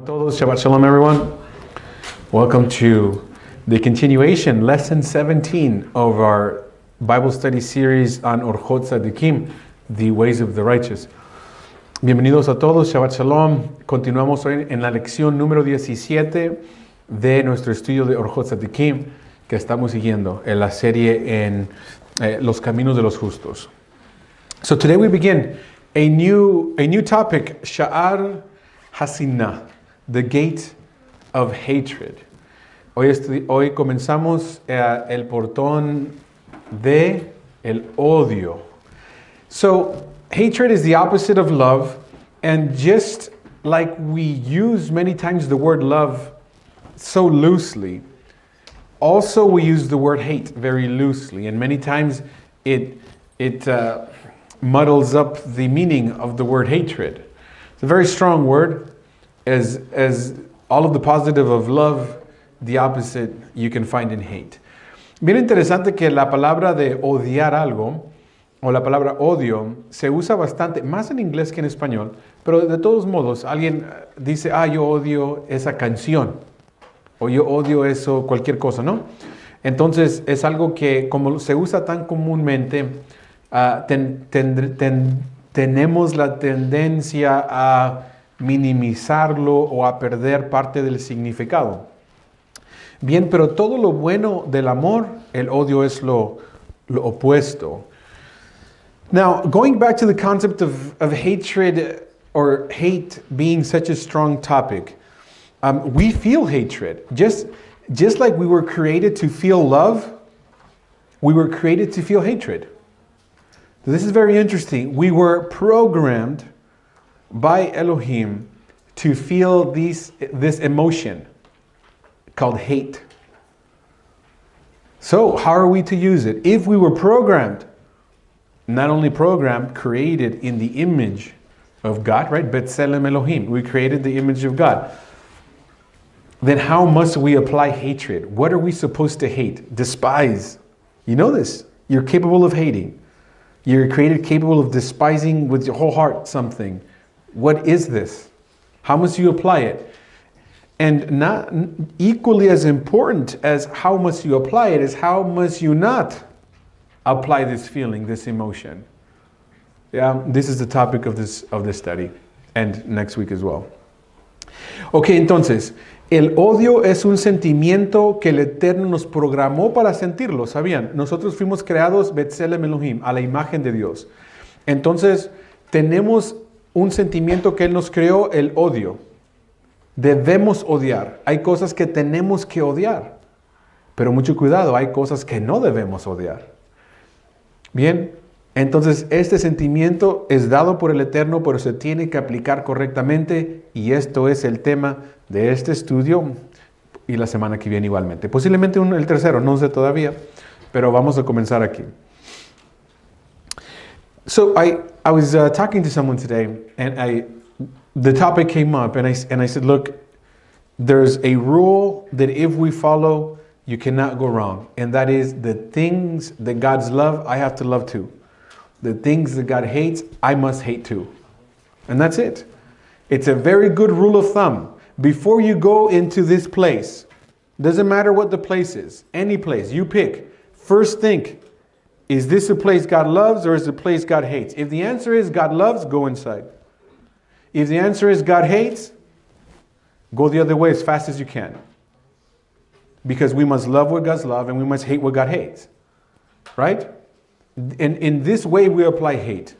Todos, Shabbat Shalom, everyone. Welcome to the continuation, lesson 17 of our Bible study series on Orchot Tzaddikim, the ways of the righteous. Bienvenidos a todos, Shabbat Shalom. Continuamos hoy en la lección número 17 de nuestro estudio de Orchot Tzaddikim, que estamos siguiendo en la serie en los caminos de los justos. So today we begin a new topic, Sha'ar Hasinah, the gate of hatred. Hoy comenzamos el portón de el odio. So, hatred is the opposite of love, and just like we use many times the word love so loosely, also we use the word hate very loosely, and many times it muddles up the meaning of the word hatred. It's a very strong word, as all of the positive of love, the opposite you can find in hate. Bien interesante que la palabra de odiar algo, o la palabra odio, se usa bastante, más en inglés que en español, pero de todos modos, alguien dice, yo odio esa canción, o yo odio eso, cualquier cosa, ¿no? Entonces, es algo que como se usa tan comúnmente, tenemos la tendencia a minimizarlo o a perder parte del significado. Bien, pero todo lo bueno del amor, el odio es lo opuesto. Now, going back to the concept of hatred or hate being such a strong topic, we feel hatred. Just like we were created to feel love, we were created to feel hatred. This is very interesting. We were programmed by Elohim to feel this emotion called hate. So how are we to use it? If we were programmed, not only programmed, created in the image of God, right? B'Tselem Elohim, we created the image of God. Then how must we apply hatred? What are we supposed to hate? Despise. You know this. You're capable of hating. You're created capable of despising with your whole heart something. What is this? How must you apply it? And not equally as important as how must you apply it is how must you not apply this feeling, this emotion. Yeah, this is the topic of this study, and next week as well. Okay, entonces, el odio es un sentimiento que el Eterno nos programó para sentirlo, ¿sabían? Nosotros fuimos creados B'Tselem Elohim, a la imagen de Dios. Entonces, tenemos un sentimiento que Él nos creó, el odio. Debemos odiar. Hay cosas que tenemos que odiar. Pero mucho cuidado, hay cosas que no debemos odiar. Bien, entonces este sentimiento es dado por el Eterno, pero se tiene que aplicar correctamente. Y esto es el tema de este estudio y la semana que viene igualmente. Posiblemente el tercero, no sé todavía, pero vamos a comenzar aquí. So I was talking to someone today, and the topic came up, and I said, look, there's a rule that if we follow, you cannot go wrong, and that is the things that God's love, I have to love too. The things that God hates, I must hate too. And that's it. It's a very good rule of thumb. Before you go into this place, doesn't matter what the place is, any place, you pick. First think, is this a place God loves or is it a place God hates? If the answer is God loves, go inside. If the answer is God hates, go the other way as fast as you can. Because we must love what God's love and we must hate what God hates. Right? And in this way we apply hate.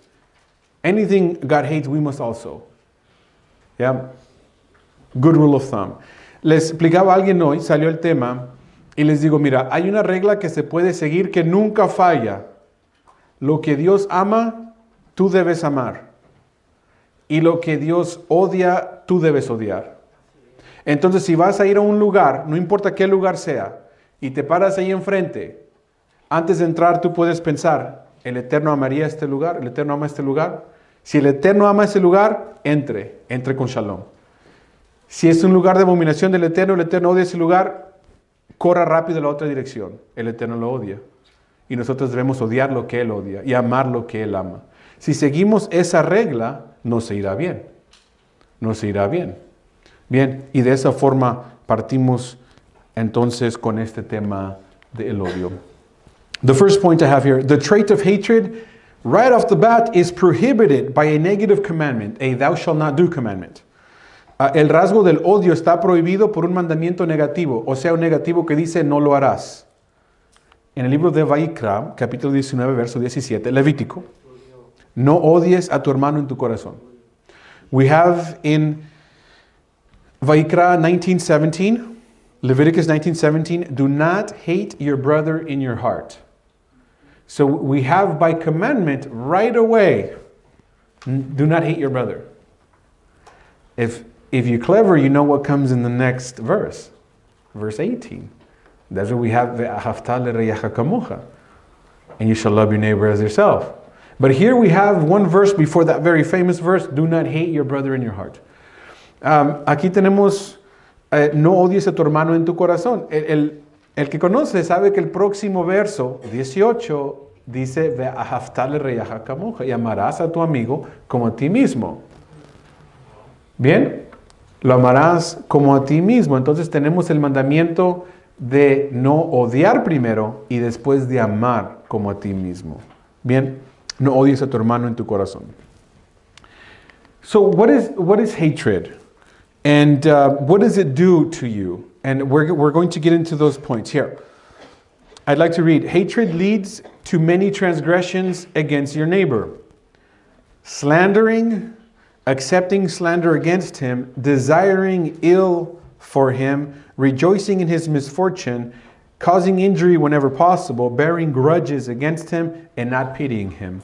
Anything God hates, we must also. Yeah? Good rule of thumb. Les explicaba a alguien hoy, salió el tema, y les digo, mira, hay una regla que se puede seguir que nunca falla. Lo que Dios ama, tú debes amar. Y lo que Dios odia, tú debes odiar. Entonces, si vas a ir a un lugar, no importa qué lugar sea, y te paras ahí enfrente, antes de entrar tú puedes pensar, ¿el Eterno amaría este lugar? ¿El Eterno ama este lugar? Si el Eterno ama ese lugar, entre con shalom. Si es un lugar de abominación del Eterno, el Eterno odia ese lugar, corra rápido a la otra dirección. El Eterno lo odia. Y nosotros debemos odiar lo que Él odia y amar lo que Él ama. Si seguimos esa regla, no se irá bien. No se irá bien. Bien, y de esa forma partimos entonces con este tema del odio. The first point I have here, the trait of hatred, right off the bat, is prohibited by a negative commandment, a thou shalt not do commandment. El rasgo del odio está prohibido por un mandamiento negativo, o sea, un negativo que dice no lo harás. En el libro de Vaikra, capítulo 19, verso 17, Levítico, no odies a tu hermano en tu corazón. We have in Vaikra 19:17, Leviticus 19:17, do not hate your brother in your heart. So we have by commandment right away, do not hate your brother. If you're clever, you know what comes in the next verse, verse 18. That's where we have and you shall love your neighbor as yourself. But here we have one verse before that very famous verse, do not hate your brother in your heart. Aquí tenemos, no odies a tu hermano en tu corazón. El que conoce sabe que el próximo verso, 18, dice, y amarás a tu amigo como a ti mismo. Bien, lo amarás como a ti mismo. Entonces tenemos el mandamiento de no odiar primero y después de amar como a ti mismo. Bien, no odies a tu hermano en tu corazón. So what is hatred? And what does it do to you? And we're going to get into those points here. I'd like to read. Hatred leads to many transgressions against your neighbor. Slandering, accepting slander against him, desiring ill for him, rejoicing in his misfortune, causing injury whenever possible, bearing grudges against him, and not pitying him.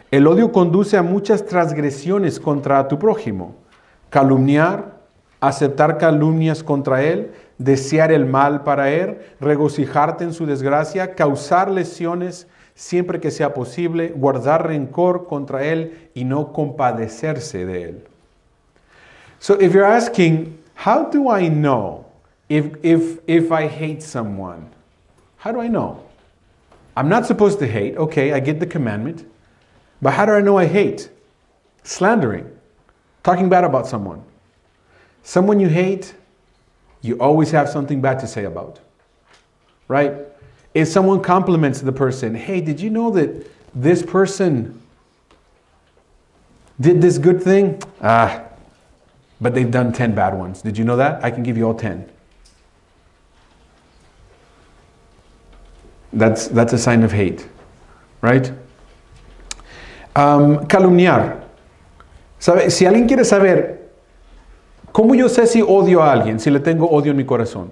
El odio conduce a muchas transgresiones contra tu prójimo. Calumniar, aceptar calumnias contra él, desear el mal para él, regocijarte en su desgracia, causar lesiones siempre que sea posible, guardar rencor contra él y no compadecerse de él. So if you're asking, how do I know if I hate someone? How do I know? I'm not supposed to hate. Okay, I get the commandment. But how do I know I hate? Slandering, talking bad about someone. Someone you hate, you always have something bad to say about, right? If someone compliments the person, hey, did you know that this person did this good thing? But they've done 10 bad ones. Did you know that? I can give you all 10. That's a sign of hate, right? Calumniar. ¿Sabe? Si alguien quiere saber cómo yo sé si odio a alguien, si le tengo odio en mi corazón,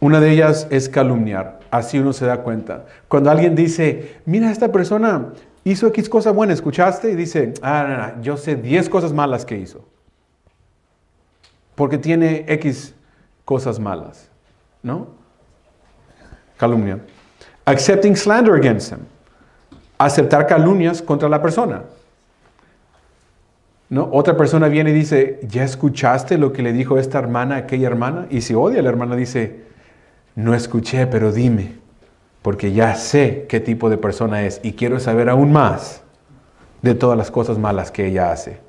una de ellas es calumniar. Así uno se da cuenta. Cuando alguien dice, mira, esta persona hizo X cosa buena, ¿escuchaste? Y dice, no, yo sé 10 cosas malas que hizo. Porque tiene X cosas malas, ¿no? Calumnia. Accepting slander against him. Aceptar calumnias contra la persona. ¿No? Otra persona viene y dice, ¿ya escuchaste lo que le dijo esta hermana a aquella hermana? Y si odia, la hermana dice, no escuché, pero dime, porque ya sé qué tipo de persona es y quiero saber aún más de todas las cosas malas que ella hace.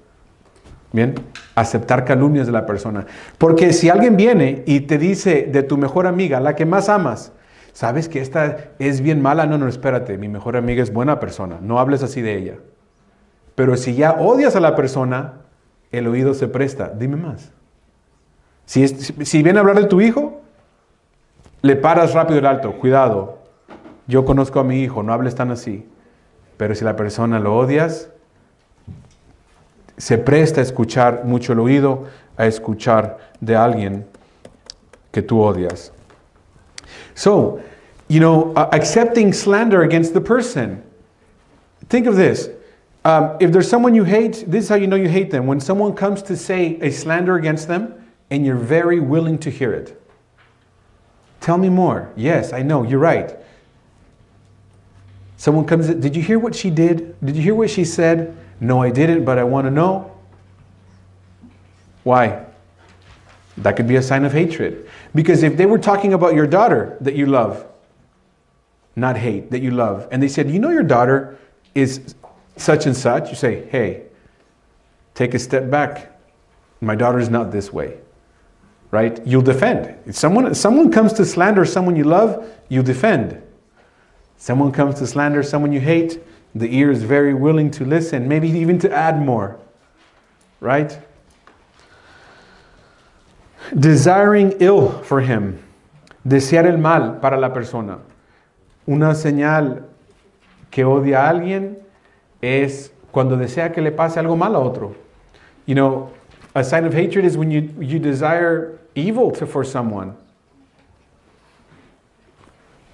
Bien, aceptar calumnias de la persona. Porque si alguien viene y te dice de tu mejor amiga, la que más amas, ¿sabes que esta es bien mala? No, espérate, mi mejor amiga es buena persona, no hables así de ella. Pero si ya odias a la persona, el oído se presta. Dime más. Si viene a hablar de tu hijo, le paras rápido el alto. Cuidado, yo conozco a mi hijo, no hables tan así. Pero si la persona lo odias, se presta a escuchar mucho el oído, a escuchar de alguien que tú odias. So, accepting slander against the person. Think of this. If there's someone you hate, this is how you know you hate them. When someone comes to say a slander against them, and you're very willing to hear it. Tell me more. Yes, I know, you're right. Someone comes, did you hear what she did? Did you hear what she said? No, I didn't, but I want to know. Why? That could be a sign of hatred. Because if they were talking about your daughter that you love, not hate, that you love, and they said, you know your daughter is such and such, you say, hey, take a step back. my daughter's not this way, right? You'll defend. If someone comes to slander someone you love, you defend. Someone comes to slander someone you hate, the ear is very willing to listen, maybe even to add more, right? Desiring ill for him. Desear el mal para la persona. Una señal que odia a alguien es cuando desea que le pase algo mal a otro. You know, a sign of hatred is when you desire evil for someone.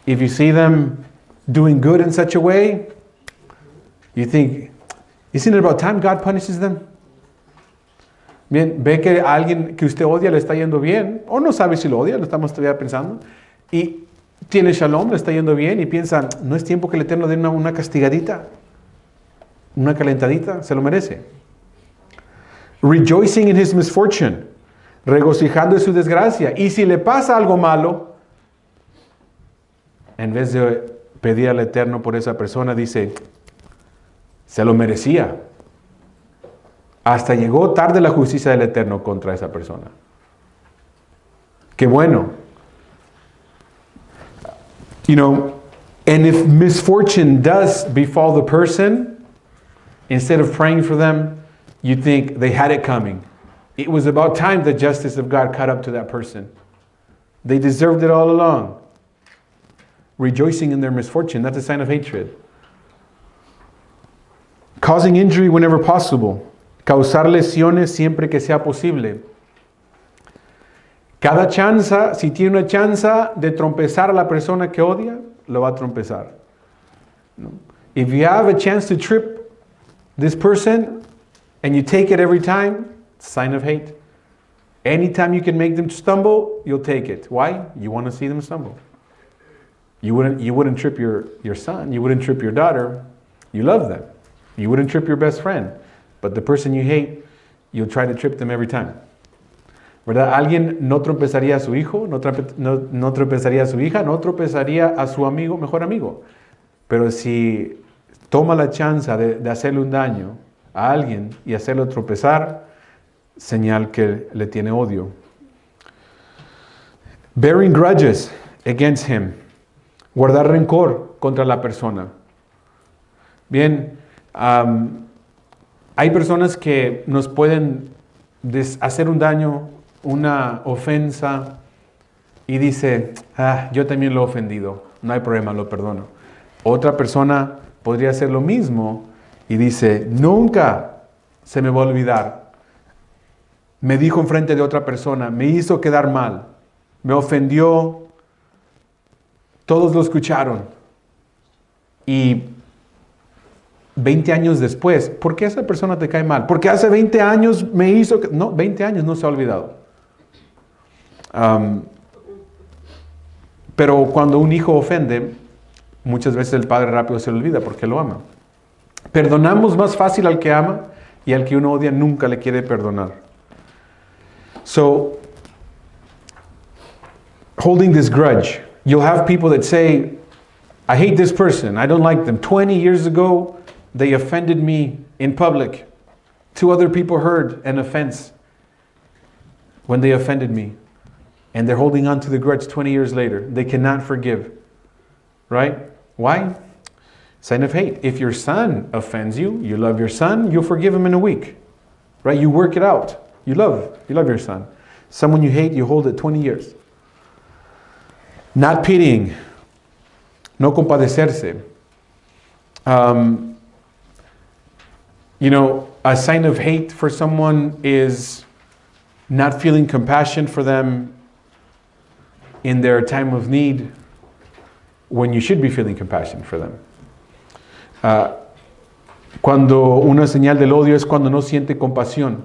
If you see them doing good in such a way, you think, isn't it about time God punishes them? Bien, ve que a alguien que usted odia le está yendo bien, o no sabe si lo odia, lo estamos todavía pensando, y tiene shalom, le está yendo bien, y piensa, ¿no es tiempo que el Eterno dé una castigadita? Una calentadita, se lo merece. Rejoicing in his misfortune, regocijando en su desgracia. Y si le pasa algo malo, en vez de pedir al Eterno por esa persona, dice, se lo merecía. Hasta llegó tarde la justicia del Eterno contra esa persona. Qué bueno. You know, and if misfortune does befall the person, instead of praying for them, you think they had it coming. It was about time the justice of God caught up to that person. They deserved it all along. Rejoicing in their misfortune, that's a sign of hatred. Causing injury whenever possible. Causar lesiones siempre que sea posible. Cada chanza, si tiene una chanza de trompezar a la persona que odia, lo va a trompezar. If you have a chance to trip this person and you take it every time, it's a sign of hate. Anytime you can make them stumble, you'll take it. Why? You want to see them stumble. You wouldn't trip your son. You wouldn't trip your daughter. You love them. You wouldn't trip your best friend. But the person you hate, you'll try to trip them every time. ¿Verdad? Alguien no tropezaría a su hijo, no tropezaría a su hija, no tropezaría a su amigo, mejor amigo. Pero si toma la chance de hacerle un daño a alguien y hacerlo tropezar, señal que le tiene odio. Bearing grudges against him. Guardar rencor contra la persona. Bien, hay personas que nos pueden hacer un daño, una ofensa, y dice, yo también lo he ofendido, no hay problema, lo perdono. Otra persona podría hacer lo mismo y dice, nunca se me va a olvidar. Me dijo enfrente de otra persona, me hizo quedar mal, me ofendió, todos lo escucharon. Y 20 años después, ¿por qué esa persona te cae mal? Porque hace 20 años me hizo... No, 20 años no se ha olvidado. Pero cuando un hijo ofende, muchas veces el padre rápido se le olvida porque lo ama. Perdonamos más fácil al que ama y al que uno odia nunca le quiere perdonar. So, holding this grudge. You'll have people that say, I hate this person, I don't like them. 20 years ago, they offended me in public. 2 other people heard an offense when they offended me. And they're holding on to the grudge 20 years later. They cannot forgive. Right? Why? Sign of hate. If your son offends you, you love your son, you'll forgive him in a week. Right? You work it out. You love your son. Someone you hate, you hold it 20 years. Not pitying. No compadecerse. You know, a sign of hate for someone is not feeling compassion for them in their time of need when you should be feeling compassion for them. Cuando una señal del odio es cuando no siente compasión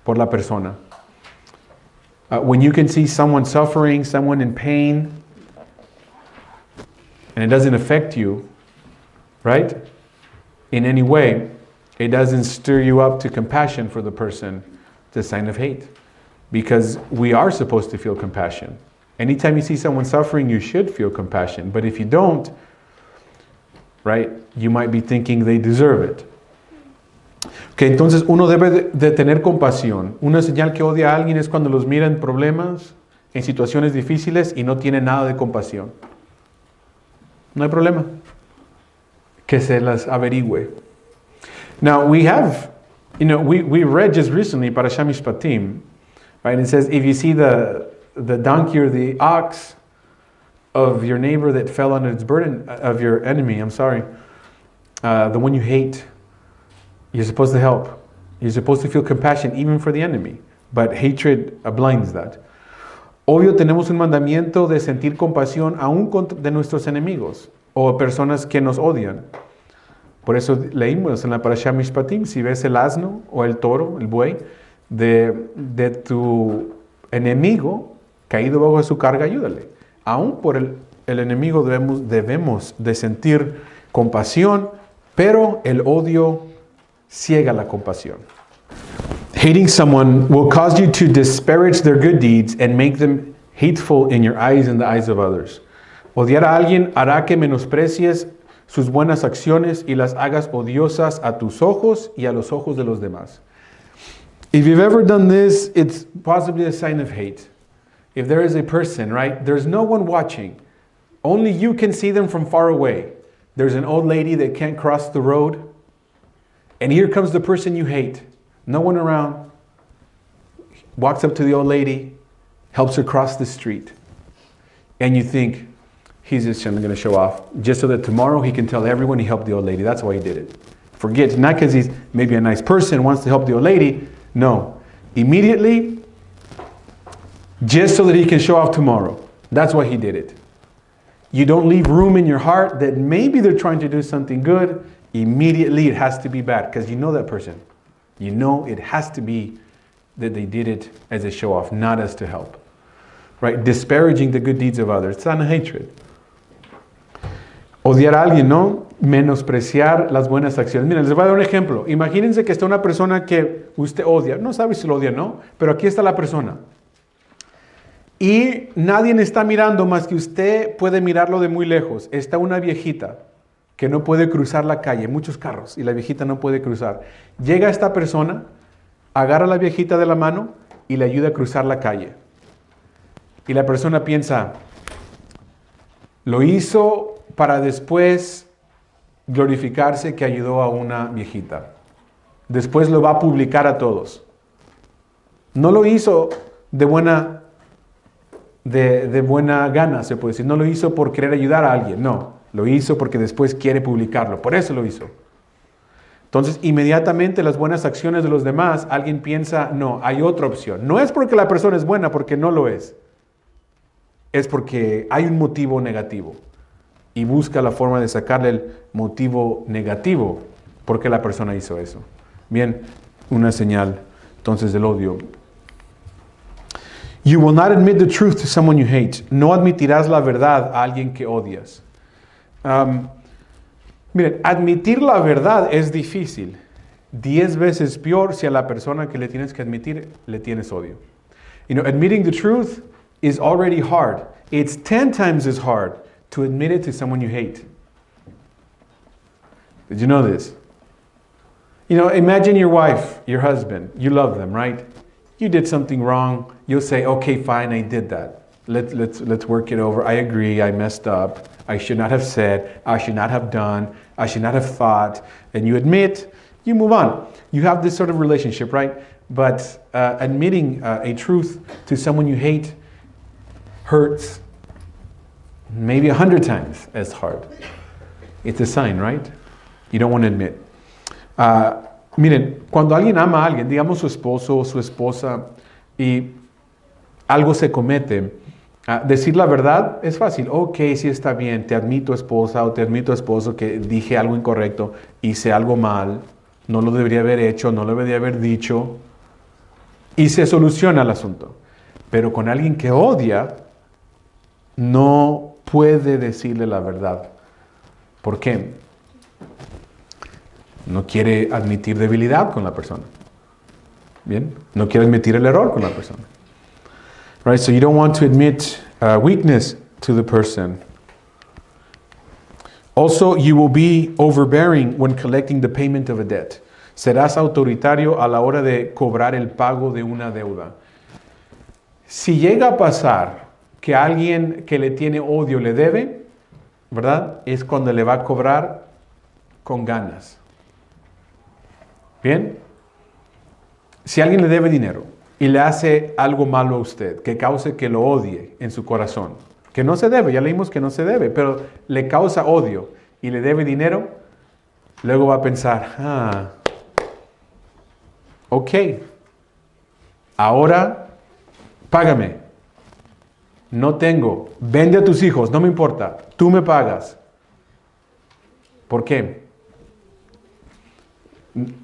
por la persona. When you can see someone suffering, someone in pain, and it doesn't affect you, right? In any way, it doesn't stir you up to compassion for the person. It's a sign of hate. Because we are supposed to feel compassion. Anytime you see someone suffering, you should feel compassion. But if you don't, right, you might be thinking they deserve it. Que entonces uno debe de tener compasión. Una señal que odia a alguien es cuando los mira en problemas, en situaciones difíciles y no tiene nada de compasión. No hay problema. Que se las averigüe. Now we have, we read just recently Parashat Mishpatim, right? It says, if you see the donkey or the ox of your neighbor that fell under its burden, of your enemy, the one you hate, you're supposed to help. You're supposed to feel compassion even for the enemy. But hatred blinds that. Obvio, tenemos un mandamiento de sentir compasión aún de nuestros enemigos o personas que nos odian. Por eso leímos en la Parashat Mishpatim, si ves el asno o el toro, el buey, de tu enemigo caído bajo de su carga, ayúdale. Aún por el enemigo debemos de sentir compasión, pero el odio ciega la compasión. Hating someone will cause you to disparage their good deeds and make them hateful in your eyes and the eyes of others. Odiar a alguien hará que menosprecies sus buenas acciones y las hagas odiosas a tus ojos y a los ojos de los demás. If you've ever done this, it's possibly a sign of hate. If there is a person, right, there's no one watching. Only you can see them from far away. There's an old lady that can't cross the road, and here comes the person you hate. No one around. Walks up to the old lady, helps her cross the street. And you think, he's just going to show off, just so that tomorrow he can tell everyone he helped the old lady. That's why he did it. Forget, not because he's maybe a nice person, wants to help the old lady. No. Immediately, just so that he can show off tomorrow. That's why he did it. You don't leave room in your heart that maybe they're trying to do something good. Immediately it has to be bad because you know that person. You know it has to be that they did it as a show off, not as to help. Right? Disparaging the good deeds of others. It's not a hatred. Odiar a alguien, ¿no? Menospreciar las buenas acciones. Miren, les voy a dar un ejemplo. Imagínense que está una persona que usted odia. No sabe si lo odia o no, pero aquí está la persona. Y nadie está mirando más que usted puede mirarlo de muy lejos. Está una viejita que no puede cruzar la calle, muchos carros, y la viejita no puede cruzar. Llega esta persona, agarra a la viejita de la mano y le ayuda a cruzar la calle. Y la persona piensa, lo hizo para después glorificarse que ayudó a una viejita. Después lo va a publicar a todos. No lo hizo de buena gana, se puede decir. No lo hizo por querer ayudar a alguien, no. Lo hizo porque después quiere publicarlo. Por eso lo hizo. Entonces, inmediatamente las buenas acciones de los demás, alguien piensa, no, hay otra opción. No es porque la persona es buena, porque no lo es. Es porque hay un motivo negativo. Y busca la forma de sacarle el motivo negativo porque la persona hizo eso. Bien, una señal entonces del odio. You will not admit the truth to someone you hate. No admitirás la verdad a alguien que odias. Miren, admitir la verdad es difícil. 10 veces peor si a la persona que le tienes que admitir le tienes odio. Admitting the truth is already hard. It's 10 times as hard to admit it to someone you hate. Did you know this? Imagine your wife, your husband. You love them, right? You did something wrong. You'll say, okay, fine, I did that. Let's work it over. I agree, I messed up. I should not have said. I should not have done. I should not have thought. And you admit, you move on. You have this sort of relationship, right? But admitting a truth to someone you hate hurts maybe 100 times as hard. It's a sign, right? You don't want to admit. Miren, cuando alguien ama a alguien, digamos su esposo o su esposa, y algo se comete, decir la verdad es fácil. Ok, sí está bien, te admito esposa o te admito esposo que dije algo incorrecto, hice algo mal, no lo debería haber hecho, no lo debería haber dicho, y se soluciona el asunto. Pero con alguien que odia, no puede decirle la verdad. ¿Por qué? No quiere admitir debilidad con la persona. Bien, no quiere admitir el error con la persona. Right, so you don't want to admit weakness to the person. Also, you will be overbearing when collecting the payment of a debt. Serás autoritario a la hora de cobrar el pago de una deuda. Si llega a pasar que alguien que le tiene odio le debe, ¿verdad? Es cuando le va a cobrar con ganas. ¿Bien? Si alguien le debe dinero y le hace algo malo a usted, que cause que lo odie en su corazón, que no se debe, ya leímos que no se debe, pero le causa odio y le debe dinero, luego va a pensar, ok, ahora págame. No tengo, vende a tus hijos, no me importa, tú me pagas. ¿Por qué?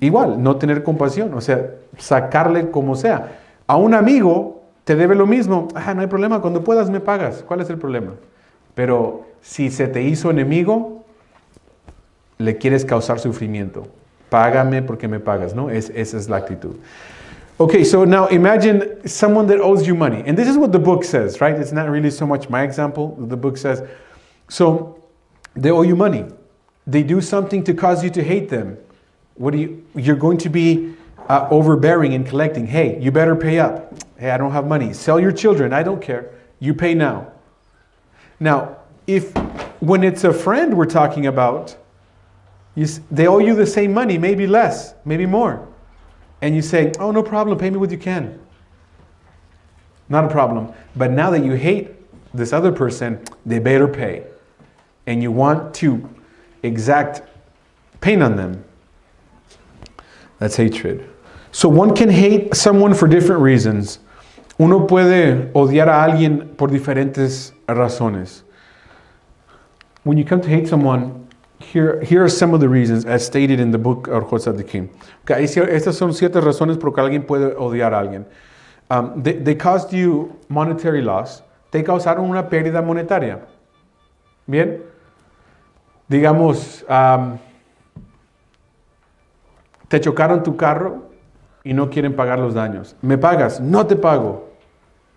Igual, no tener compasión, o sea, sacarle como sea. A un amigo te debe lo mismo, no hay problema, cuando puedas me pagas, ¿cuál es el problema? Pero si se te hizo enemigo, le quieres causar sufrimiento. Págame porque me pagas, ¿no? Esa es la actitud. Okay, so now imagine someone that owes you money. And this is what the book says, right? It's not really so much my example. The book says, so they owe you money. They do something to cause you to hate them. You're going to be overbearing and collecting. Hey, you better pay up. Hey, I don't have money. Sell your children. I don't care. You pay now. Now, when it's a friend we're talking about, they owe you the same money, maybe less, maybe more. And you say, oh, no problem, pay me what you can. Not a problem. But now that you hate this other person, they better pay. And you want to exact pain on them. That's hatred. So one can hate someone for different reasons. Uno puede odiar a alguien por diferentes razones. When you come to hate someone, here are some of the reasons as stated in the book of Tzaddikim. Okay, estas son ciertas razones por que alguien puede odiar a alguien. They caused you monetary loss. Te causaron una pérdida monetaria. Bien. Digamos, te chocaron tu carro y no quieren pagar los daños. ¿Me pagas? No te pago.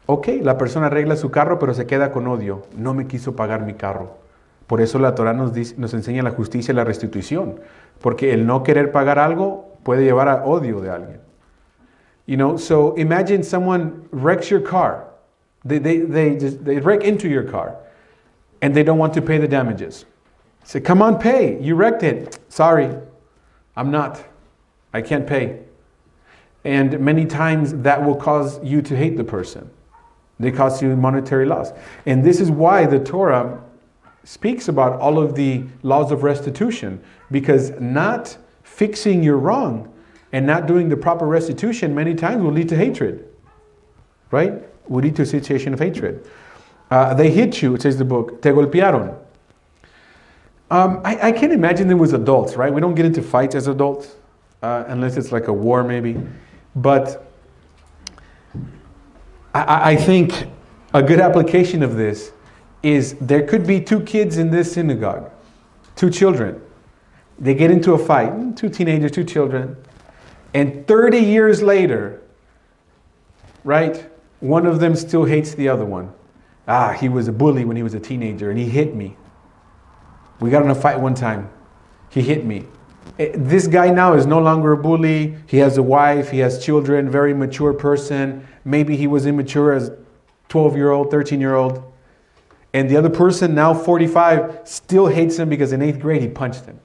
Ok, la persona arregla su carro pero se queda con odio. No me quiso pagar mi carro. Por eso la Torah nos enseña la justicia y la restitución. Porque el no querer pagar algo puede llevar a odio de alguien. You know, so imagine someone wrecks your car. They wreck into your car. And they don't want to pay the damages. Say, come on, pay. You wrecked it. Sorry, I'm not. I can't pay. And many times that will cause you to hate the person. They cause you monetary loss. And this is why the Torah speaks about all of the laws of restitution, because not fixing your wrong and not doing the proper restitution many times will lead to hatred, right? Will lead to a situation of hatred. They hit you, it says the book, te golpearon. I can't imagine them as adults, right? We don't get into fights as adults, unless it's like a war maybe. But I think a good application of this is there could be two kids in this synagogue, two children. They get into a fight, two teenagers, two children, and 30 years later, right, one of them still hates the other one. He was a bully when he was a teenager and he hit me. We got in a fight one time. He hit me. This guy now is no longer a bully. He has a wife, he has children, very mature person. Maybe he was immature as 12-year-old, 13-year-old. And the other person, now 45, still hates him because in 8th grade he punched him.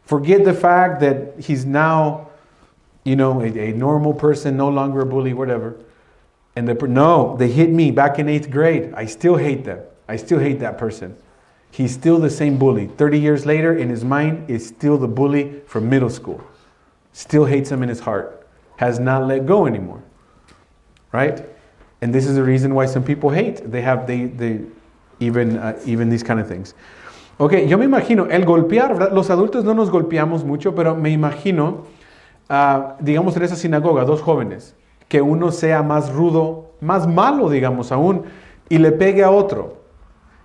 Forget the fact that he's now, a normal person, no longer a bully, whatever. And they hit me back in 8th grade. I still hate them. I still hate that person. He's still the same bully. 30 years later, in his mind, is still the bully from middle school. Still hates him in his heart. Has not let go anymore. Right? And this is the reason why some people hate. They even these kind of things. Okay, yo me imagino, el golpear, ¿verdad? Los adultos no nos golpeamos mucho, pero me imagino, digamos en esa sinagoga, dos jóvenes, que uno sea más rudo, más malo, digamos aún, y le pegue a otro.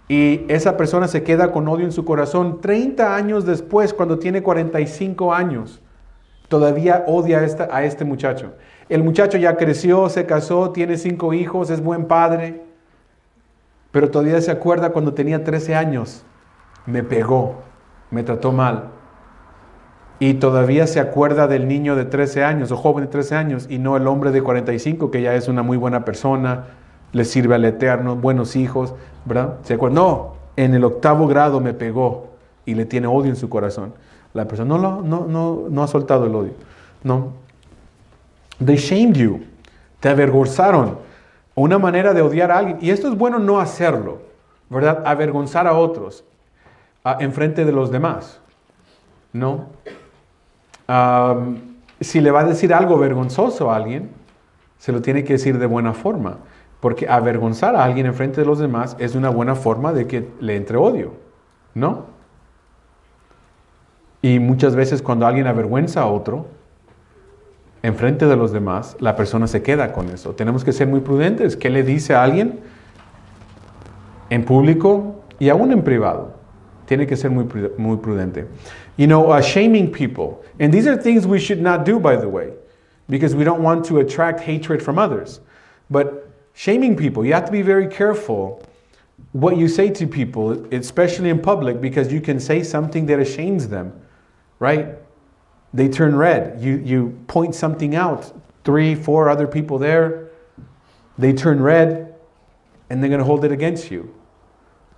Y esa persona se queda con odio en su corazón 30 años después, cuando tiene 45 años. Todavía odia a este muchacho. El muchacho ya creció, se casó, tiene 5 hijos, es buen padre. Pero todavía se acuerda cuando tenía 13 años. Me pegó, me trató mal. y todavía se acuerda del niño de 13 años o joven de 13 años y no el hombre de 45 que ya es una muy buena persona, le sirve al Eterno, buenos hijos, ¿verdad? ¿Se acuerda? No, en el 8º grado me pegó y le tiene odio en su corazón. La persona no ha soltado el odio. No. They shamed you. Te avergonzaron. Una manera de odiar a alguien. Y esto es bueno no hacerlo, ¿verdad? Avergonzar a otros en frente de los demás. ¿No? Si le va a decir algo vergonzoso a alguien, se lo tiene que decir de buena forma. Porque avergonzar a alguien en frente de los demás es una buena forma de que le entre odio. ¿No? Y muchas veces cuando alguien avergüenza a otro, enfrente de los demás, la persona se queda con eso. Tenemos que ser muy prudentes. ¿Qué le dice a alguien? En público y aún en privado. Tiene que ser muy prudente. You know, shaming people. And these are things we should not do, by the way, because we don't want to attract hatred from others. But shaming people, you have to be very careful what you say to people, especially in public, because you can say something that shames them, right? They turn red. You point something out, 3, 4 other people there, they turn red, and they're going to hold it against you.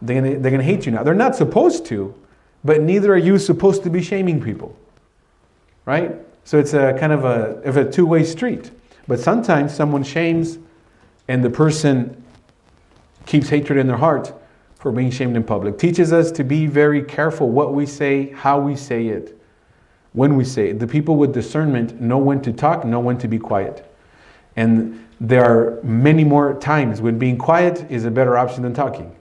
They're going to hate you now. They're not supposed to, but neither are you supposed to be shaming people, right? So it's a kind of a two-way street. But sometimes someone shames, and the person keeps hatred in their heart for being shamed in public. Teaches us to be very careful what we say, how we say it, when we say it. The people with discernment know when to talk, know when to be quiet. And there are many more times when being quiet is a better option than talking.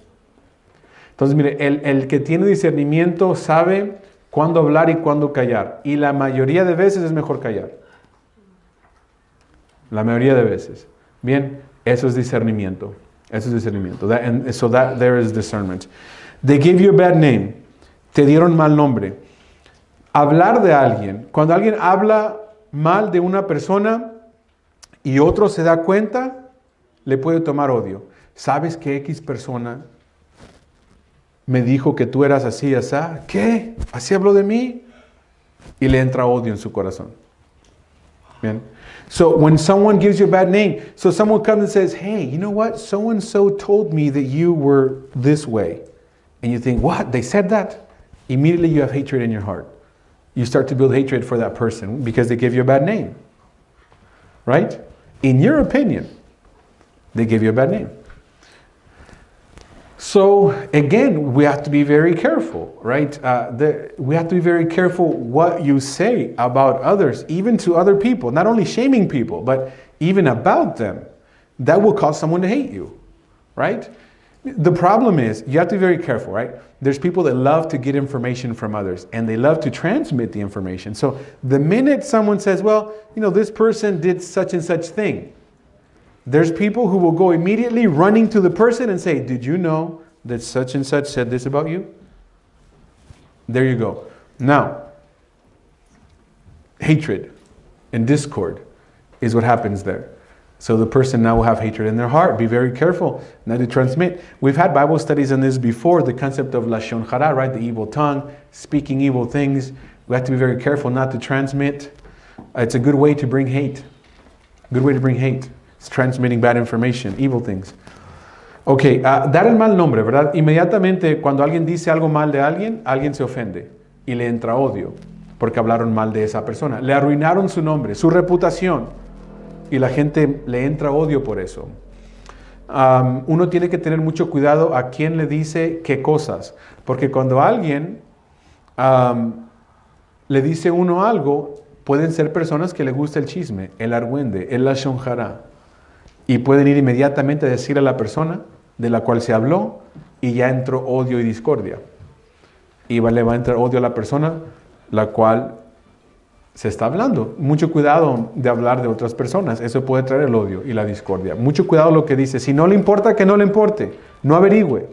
Entonces, mire, el que tiene discernimiento sabe cuándo hablar y cuándo callar. Y la mayoría de veces es mejor callar. La mayoría de veces. Bien, eso es discernimiento. Eso es discernimiento. There is discernment. They give you a bad name. Te dieron mal nombre. Hablar de alguien. Cuando alguien habla mal de una persona y otro se da cuenta, le puede tomar odio. ¿Sabes que X persona me dijo que tú eras así, así? ¿Qué? ¿Así habló de mí? Y le entra odio en su corazón. Bien. So when someone gives you a bad name, so someone comes and says, hey, you know what? So-and-so told me that you were this way. And you think, what? They said that? Immediately you have hatred in your heart. You start to build hatred for that person because they give you a bad name. Right? In your opinion, they give you a bad name. So again, we have to be very careful, right? We have to be very careful what you say about others, even to other people. Not only shaming people, but even about them. That will cause someone to hate you, right? The problem is, you have to be very careful, right? There's people that love to get information from others, and they love to transmit the information. So the minute someone says, well, you know, this person did such and such thing, there's people who will go immediately running to the person and say, did you know that such and such said this about you? There you go. Now, hatred and discord is what happens there. So the person now will have hatred in their heart. Be very careful not to transmit. We've had Bible studies on this before, the concept of lashon hara, right? The evil tongue, speaking evil things. We have to be very careful not to transmit. It's a good way to bring hate. Good way to bring hate. It's transmitting bad information, evil things. Ok, dar el mal nombre, ¿verdad? Inmediatamente cuando alguien dice algo mal de alguien, alguien se ofende y le entra odio porque hablaron mal de esa persona. Le arruinaron su nombre, su reputación, y la gente le entra odio por eso. Uno tiene que tener mucho cuidado a quién le dice qué cosas, porque cuando alguien le dice uno algo, pueden ser personas que le gusta el chisme, el argüende, el lashon hara. Y pueden ir inmediatamente a decir a la persona de la cual se habló y ya entró odio y discordia. Y le va a entrar odio a la persona la cual se está hablando. Mucho cuidado de hablar de otras personas. Eso puede traer el odio y la discordia. Mucho cuidado lo que dice. Si no le importa, que no le importe. No averigüe.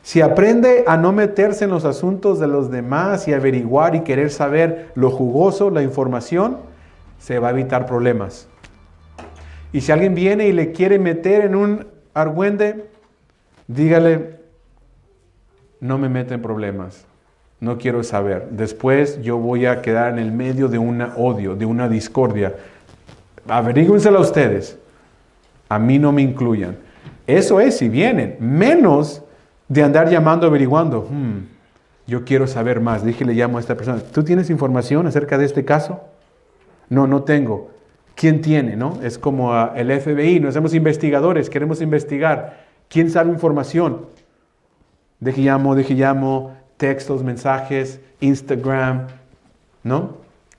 Si aprende a no meterse en los asuntos de los demás y averiguar y querer saber lo jugoso, la información, se va a evitar problemas. Y si alguien viene y le quiere meter en un argüende, dígale, no me mete en problemas. no quiero saber. Después yo voy a quedar en el medio de una odio, de una discordia. Averígüensela ustedes. A mí no me incluyan. Eso es si vienen. Menos de andar llamando, averiguando. Yo quiero saber más. Dije, le llamo a esta persona. ¿Tú tienes información acerca de este caso? No, no tengo. ¿Quién tiene? ¿No? Es como el FBI. Nos hacemos investigadores. Queremos investigar. ¿Quién sabe información? Deje llamo. Textos, mensajes, Instagram. ¿No?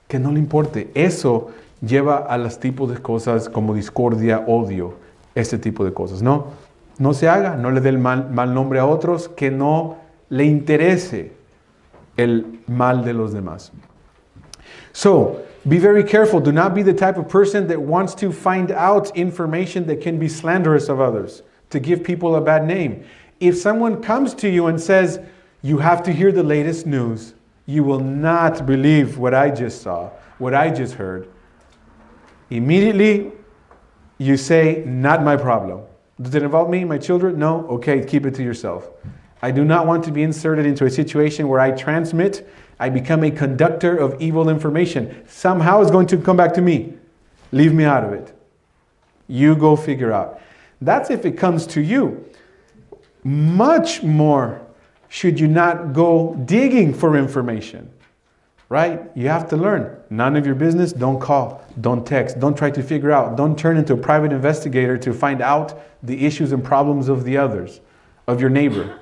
Que no le importe. Eso lleva a los tipos de cosas como discordia, odio, este tipo de cosas. No se haga, no le dé el mal nombre a otros, que no le interese el mal de los demás. So, be very careful. Do not be the type of person that wants to find out information that can be slanderous of others, to give people a bad name. If someone comes to you and says, you have to hear the latest news, you will not believe what I just saw, what I just heard. Immediately, you say, not my problem. Does it involve me, my children? No? Okay, keep it to yourself. I do not want to be inserted into a situation where I transmit, I become a conductor of evil information. Somehow it's going to come back to me. Leave me out of it. You go figure out. That's if it comes to you. Much more should you not go digging for information. Right? You have to learn. None of your business, don't call, don't text, don't try to figure out, don't turn into a private investigator to find out the issues and problems of the others, of your neighbor.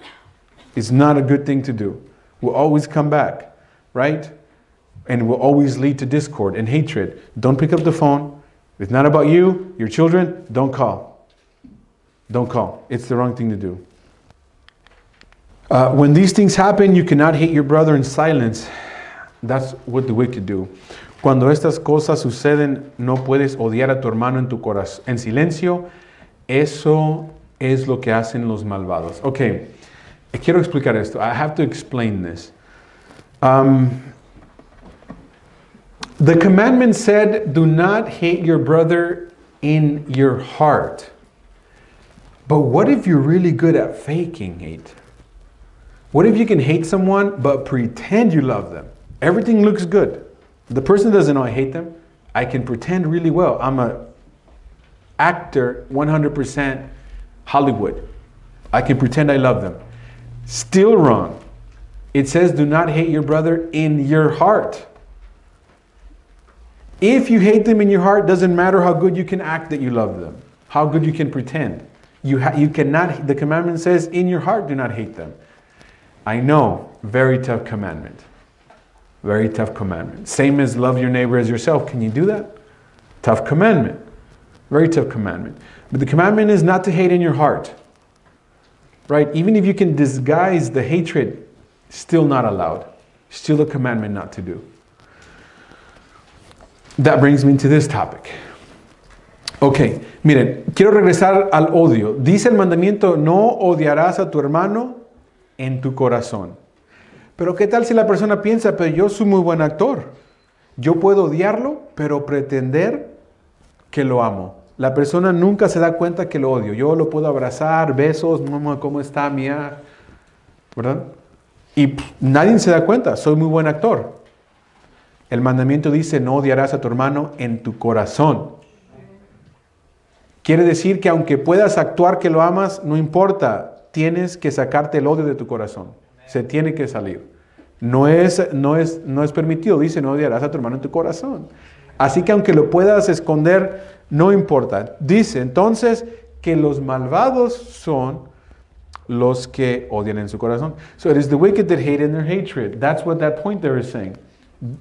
It's not a good thing to do. We'll always come back, right? And will always lead to discord and hatred. Don't pick up the phone. If it's not about you, your children, don't call. Don't call. It's the wrong thing to do. When these things happen, you cannot hate your brother in silence. That's what the wicked do. Cuando estas cosas suceden, no puedes odiar a tu hermano en tu corazón, en silencio. Eso es lo que hacen los malvados. Okay, quiero explicar esto. I have to explain this. The commandment said, do not hate your brother in your heart. But what if you're really good at faking hate? What if you can hate someone but pretend you love them? Everything looks good. The person doesn't know I hate them. I can pretend really well. I'm an actor, 100% Hollywood. I can pretend I love them. Still wrong. It says, do not hate your brother in your heart. If you hate them in your heart, doesn't matter how good you can act that you love them, how good you can pretend. You cannot. The commandment says, in your heart, do not hate them. I know, very tough commandment. Very tough commandment. Same as love your neighbor as yourself. Can you do that? Tough commandment. Very tough commandment. But the commandment is not to hate in your heart. Right? Even if you can disguise the hatred, still not allowed. Still a commandment not to do. That brings me to this topic. Ok, miren, quiero regresar al odio. Dice el mandamiento, no odiarás a tu hermano en tu corazón. Pero ¿qué tal si la persona piensa, pero yo soy muy buen actor? Yo puedo odiarlo, pero pretender que lo amo. La persona nunca se da cuenta que lo odio. Yo lo puedo abrazar, besos, mamá, ¿cómo está, mía? ¿Verdad? Y nadie se da cuenta, soy muy buen actor. El mandamiento dice, no odiarás a tu hermano en tu corazón. Quiere decir que aunque puedas actuar que lo amas, no importa, tienes que sacarte el odio de tu corazón. Se tiene que salir. No es permitido, dice, no odiarás a tu hermano en tu corazón. Así que aunque lo puedas esconder, no importa. Dice entonces que los malvados son los que odian en su corazón. So it is the wicked that hate in their hatred. That's what that point there is saying.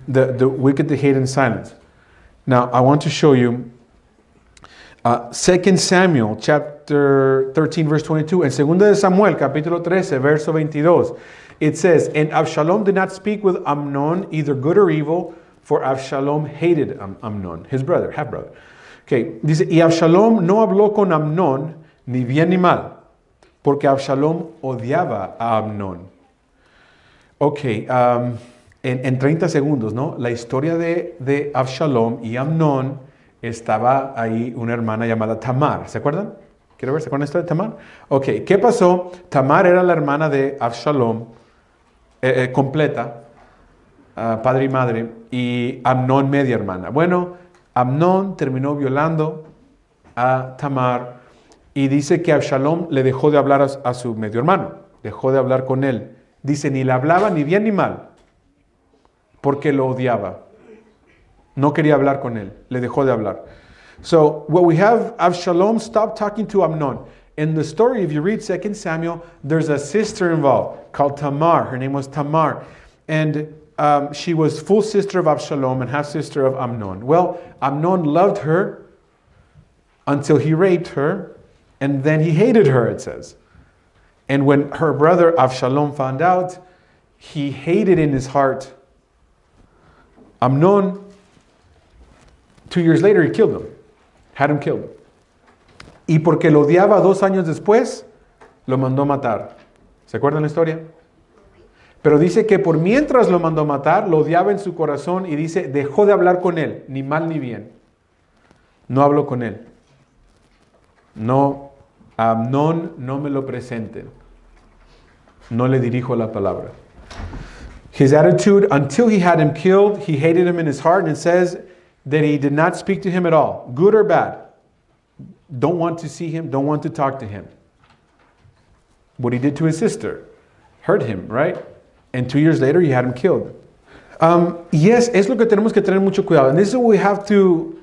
The wicked that hate in silence. Now, I want to show you 2 Samuel chapter 13 verse 22 and 2 de Samuel capítulo 13 verso 22. It says, and Absalom did not speak with Amnon either good or evil, for Absalom hated Amnon, his brother, half brother. Okay, dice, y Absalom no habló con Amnon ni bien ni mal, porque Absalom odiaba a Amnon. Ok, en 30 segundos, ¿no? La historia de Absalom y Amnon, estaba ahí una hermana llamada Tamar. ¿Se acuerdan? ¿Quiero ver? ¿Se acuerdan esto de Tamar? Ok, ¿qué pasó? Tamar era la hermana de Absalom completa, padre y madre, y Amnón media hermana. Bueno, Amnón terminó violando a Tamar y dice que Absalom le dejó de hablar a su medio hermano, dejó de hablar con él. Dice, ni le hablaba ni bien ni mal, porque lo odiaba. No quería hablar con él, le dejó de hablar. So, what we have, Absalom stopped talking to Amnon. In the story, if you read 2 Samuel, there's a sister involved called Tamar. Her name was Tamar. And she was full sister of Absalom and half sister of Amnon. Well, Amnon loved her until he raped her, and then he hated her, it says. And when her brother Absalom found out, he hated in his heart Amnon. 2 years later, he killed him, had him killed. Y porque lo odiaba 2 años después, lo mandó matar. ¿Se acuerdan la historia? Pero dice que por mientras lo mandó matar, lo odiaba en su corazón y dice, dejó de hablar con él, ni mal ni bien. No habló con él. No, Amnón no me lo presenten. No le dirijo la palabra. His attitude, until he had him killed, he hated him in his heart, and it says that he did not speak to him at all, good or bad. Don't want to see him, don't want to talk to him. What he did to his sister hurt him, right? And 2 years later, he had him killed. Yes, es lo que tenemos que tener mucho cuidado. And this is what we have to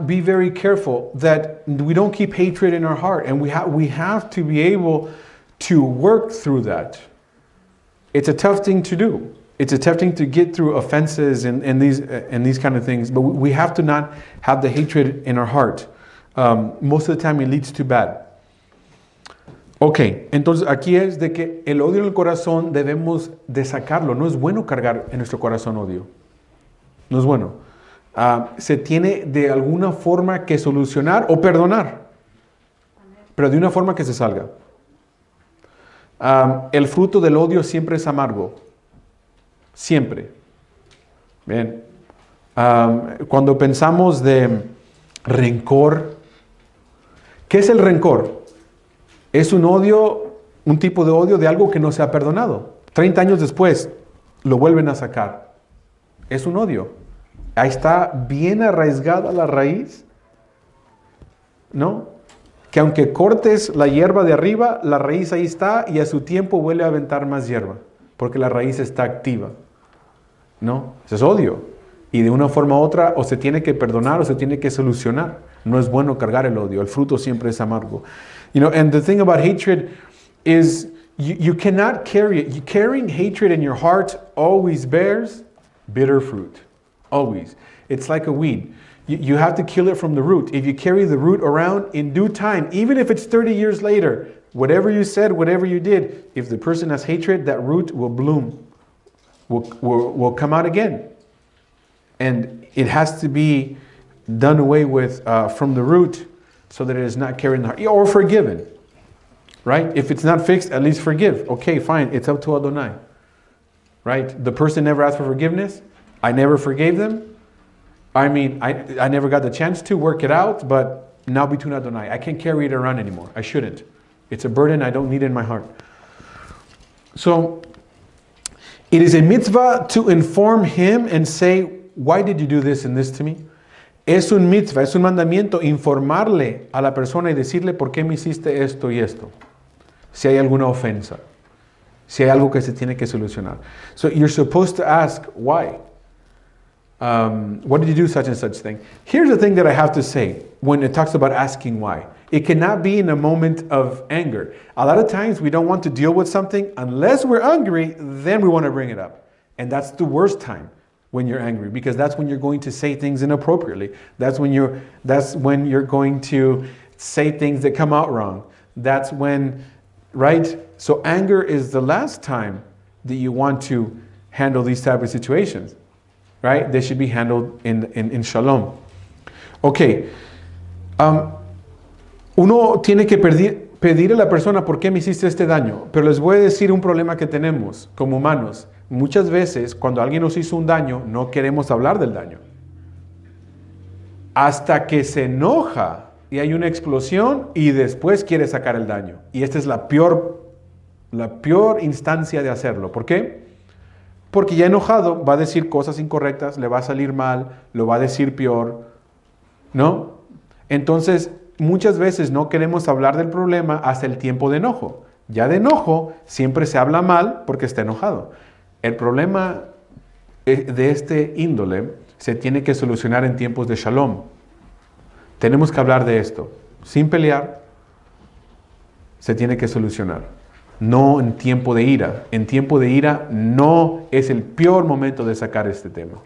be very careful that we don't keep hatred in our heart. And we have to be able to work through that. It's a tough thing to do. It's a tough thing to get through offenses and these kind of things. But we have to not have the hatred in our heart. Most of the time it leads to bad. Ok, entonces aquí es de que el odio en el corazón debemos de sacarlo. No es bueno cargar en nuestro corazón odio. No es bueno. Se tiene de alguna forma que solucionar o perdonar. Pero de una forma que se salga. El fruto del odio siempre es amargo. Siempre. Bien. Cuando pensamos de rencor, ¿qué es el rencor? Es un odio, un tipo de odio de algo que no se ha perdonado. 30 años después lo vuelven a sacar. Es un odio. Ahí está bien arraigada la raíz, ¿no? Que aunque cortes la hierba de arriba, la raíz ahí está y a su tiempo vuelve a aventar más hierba, porque la raíz está activa, ¿no? Eso es odio. Y de una forma u otra, o se tiene que perdonar o se tiene que solucionar. No es bueno cargar el odio. El fruto siempre es amargo. You know, and the thing about hatred is you cannot carry it. Carrying hatred in your heart always bears bitter fruit. Always. It's like a weed. You have to kill it from the root. If you carry the root around, in due time, even if it's 30 years later, whatever you said, whatever you did, if the person has hatred, that root will bloom, will come out again. And it has to be done away with from the root so that it is not carried in the heart. Or forgiven. Right? If it's not fixed, at least forgive. Okay, fine. It's up to Adonai. Right? The person never asked for forgiveness. I never forgave them. I mean, I never got the chance to work it out, but now between Adonai, I can't carry it around anymore. I shouldn't. It's a burden I don't need in my heart. So, it is a mitzvah to inform him and say, why did you do this and this to me? Es un mitzvah, es un mandamiento informarle a la persona y decirle por qué me hiciste esto y esto. Si hay alguna ofensa. Si hay algo que se tiene que solucionar. So you're supposed to ask, why? What did you do such and such thing? Here's the thing that I have to say when it talks about asking why. It cannot be in a moment of anger. A lot of times we don't want to deal with something unless we're angry, then we want to bring it up. And that's the worst time. When you're angry, because that's when you're going to say things inappropriately. That's when you're going to say things that come out wrong. That's when, right? So anger is the last time that you want to handle these type of situations, right? They should be handled in shalom. Okay. Uno tiene que pedir a la persona por qué me hiciste este daño, pero les voy a decir un problema que tenemos como humanos. Muchas veces, cuando alguien nos hizo un daño, no queremos hablar del daño. Hasta que se enoja y hay una explosión y después quiere sacar el daño. Y esta es la peor instancia de hacerlo. ¿Por qué? Porque ya enojado va a decir cosas incorrectas, le va a salir mal, lo va a decir peor, ¿no? Entonces, muchas veces no queremos hablar del problema hasta el tiempo de enojo. Ya de enojo siempre se habla mal porque está enojado. El problema de este índole se tiene que solucionar en tiempos de shalom. Tenemos que hablar de esto. Sin pelear, se tiene que solucionar. No en tiempo de ira. En tiempo de ira no es el peor momento de sacar este tema.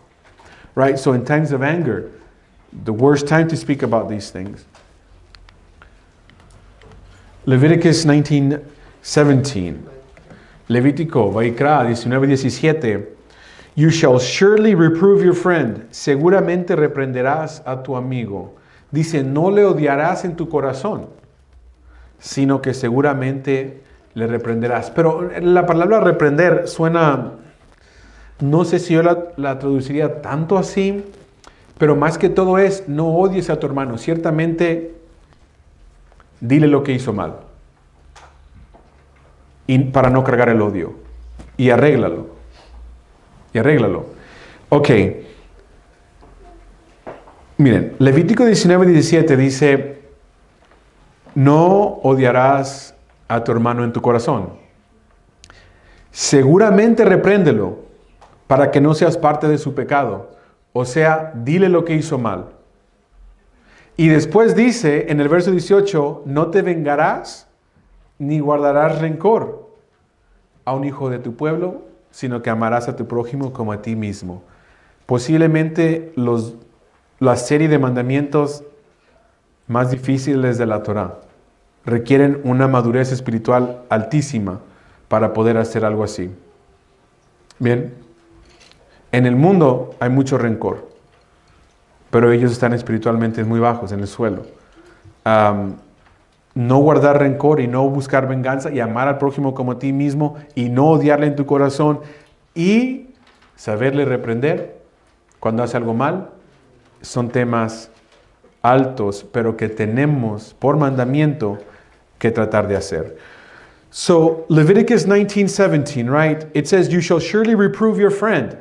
Right? So in times of anger, the worst time to speak about these things. Leviticus 19:17. Levítico, Vaikra 19:17. You shall surely reprove your friend. Seguramente reprenderás a tu amigo. Dice, no le odiarás en tu corazón, sino que seguramente le reprenderás. Pero la palabra reprender suena, no sé si yo la traduciría tanto así, pero más que todo es, no odies a tu hermano. Ciertamente, dile lo que hizo mal. Y para no cargar el odio. Y arréglalo. Ok. Miren, Levítico 19:17 dice, no odiarás a tu hermano en tu corazón. Seguramente repréndelo para que no seas parte de su pecado. O sea, dile lo que hizo mal. Y después dice en el verso 18, no te vengarás ni guardarás rencor a un hijo de tu pueblo, sino que amarás a tu prójimo como a ti mismo. Posiblemente la serie de mandamientos más difíciles de la Torah requieren una madurez espiritual altísima para poder hacer algo así. Bien, en el mundo hay mucho rencor, pero ellos están espiritualmente muy bajos en el suelo. No guardar rencor y no buscar venganza y amar al prójimo como a ti mismo y no odiarle en tu corazón y saberle reprender cuando hace algo mal, son temas altos, pero que tenemos por mandamiento que tratar de hacer. So, Leviticus 19:17, right? It says, you shall surely reprove your friend.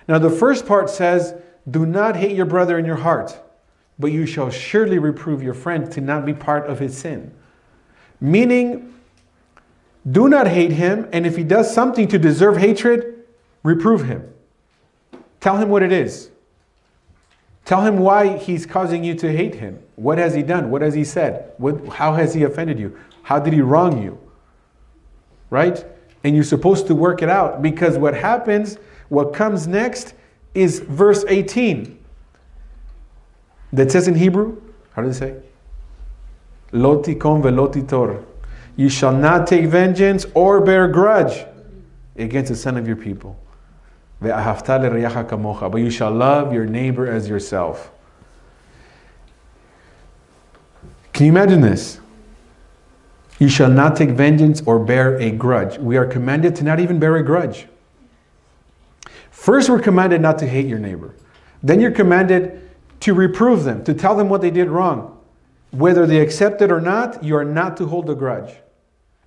Now, the first part says, do not hate your brother in your heart, but you shall surely reprove your friend to not be part of his sin. Meaning, do not hate him, and if he does something to deserve hatred, reprove him. Tell him what it is. Tell him why he's causing you to hate him. What has he done? What has he said? How has he offended you? How did he wrong you? Right? And you're supposed to work it out, because what happens, what comes next is verse 18. That says in Hebrew, how does it say? Lo tikom velo titor. You shall not take vengeance or bear grudge against the son of your people. But you shall love your neighbor as yourself. Can you imagine this? You shall not take vengeance or bear a grudge. We are commanded to not even bear a grudge. First, we're commanded not to hate your neighbor. Then you're commanded to reprove them, to tell them what they did wrong. Whether they accept it or not, you are not to hold a grudge.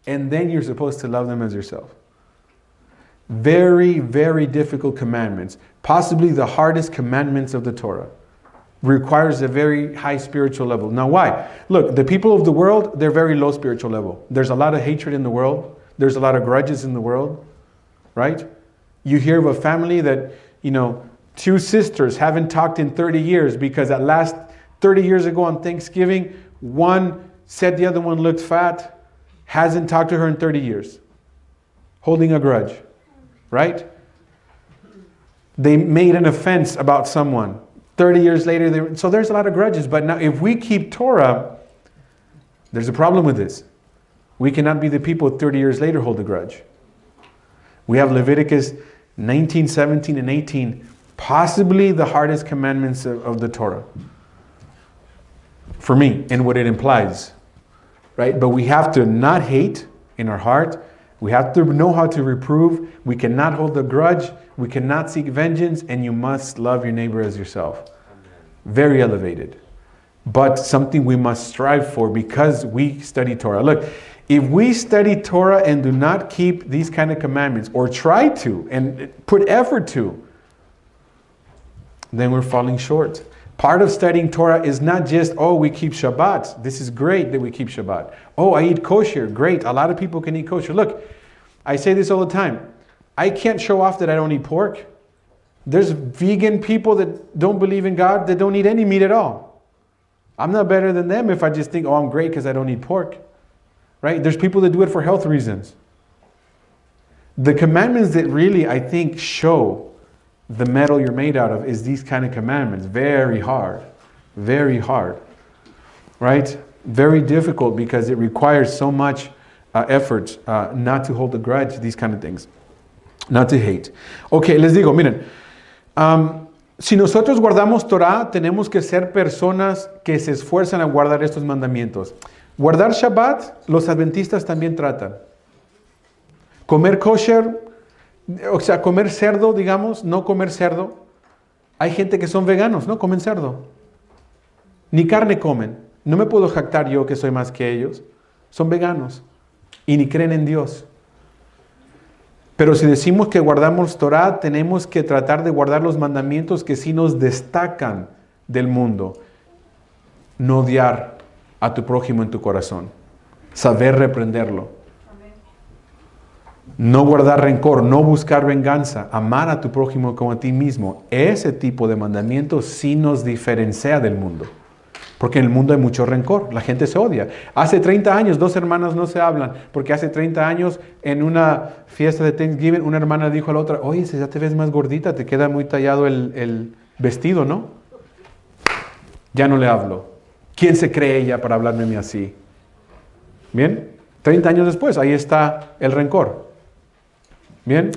And then you're supposed to love them as yourself. Very, very difficult commandments. Possibly the hardest commandments of the Torah. Requires a very high spiritual level. Now why? Look, the people of the world, they're very low spiritual level. There's a lot of hatred in the world. There's a lot of grudges in the world. Right? You hear of a family that, two sisters haven't talked in 30 years because at last 30 years ago on Thanksgiving, one said the other one looked fat, hasn't talked to her in 30 years. Holding a grudge. Right? They made an offense about someone. 30 years later, so there's a lot of grudges. But now if we keep Torah, there's a problem with this. We cannot be the people 30 years later hold a grudge. We have Leviticus 19, 17, and 18, possibly the hardest commandments of the Torah. For me, and what it implies. Right? But we have to not hate in our heart. We have to know how to reprove. We cannot hold a grudge. We cannot seek vengeance. And you must love your neighbor as yourself. Very elevated. But something we must strive for because we study Torah. Look, If we study Torah and do not keep these kind of commandments, or try to, and put effort to, then we're falling short. Part of studying Torah is not just, oh, we keep Shabbat. This is great that we keep Shabbat. Oh, I eat kosher. Great. A lot of people can eat kosher. Look, I say this all the time. I can't show off that I don't eat pork. There's vegan people that don't believe in God that don't eat any meat at all. I'm not better than them if I just think, oh, I'm great because I don't eat pork. Right? There's people that do it for health reasons. The commandments that really, I think, show the metal you're made out of is these kind of commandments. Very hard. Very hard. Right? Very difficult because it requires so much effort not to hold a grudge, these kind of things. Not to hate. Okay, les digo, miren. Si nosotros guardamos Torah, tenemos que ser personas que se esfuerzan a guardar estos mandamientos. Guardar Shabbat, los adventistas también tratan. Comer kosher, o sea, comer cerdo, digamos, no comer cerdo. Hay gente que son veganos, no comen cerdo. Ni carne comen. No me puedo jactar yo que soy más que ellos. Son veganos y ni creen en Dios. Pero si decimos que guardamos Torah, tenemos que tratar de guardar los mandamientos que sí nos destacan del mundo. No odiar a tu prójimo en tu corazón. Saber reprenderlo. No guardar rencor, no buscar venganza, amar a tu prójimo como a ti mismo. Ese tipo de mandamientos sí nos diferencia del mundo. Porque en el mundo hay mucho rencor, la gente se odia. Hace 30 años, 2 hermanas no se hablan, porque hace 30 años en una fiesta de Thanksgiving, una hermana dijo a la otra, oye, si ya te ves más gordita, te queda muy tallado el vestido, ¿no? Ya no le hablo. ¿Quién se cree ella para hablarme a mí así? Bien, 30 años después, ahí está el rencor. Bien,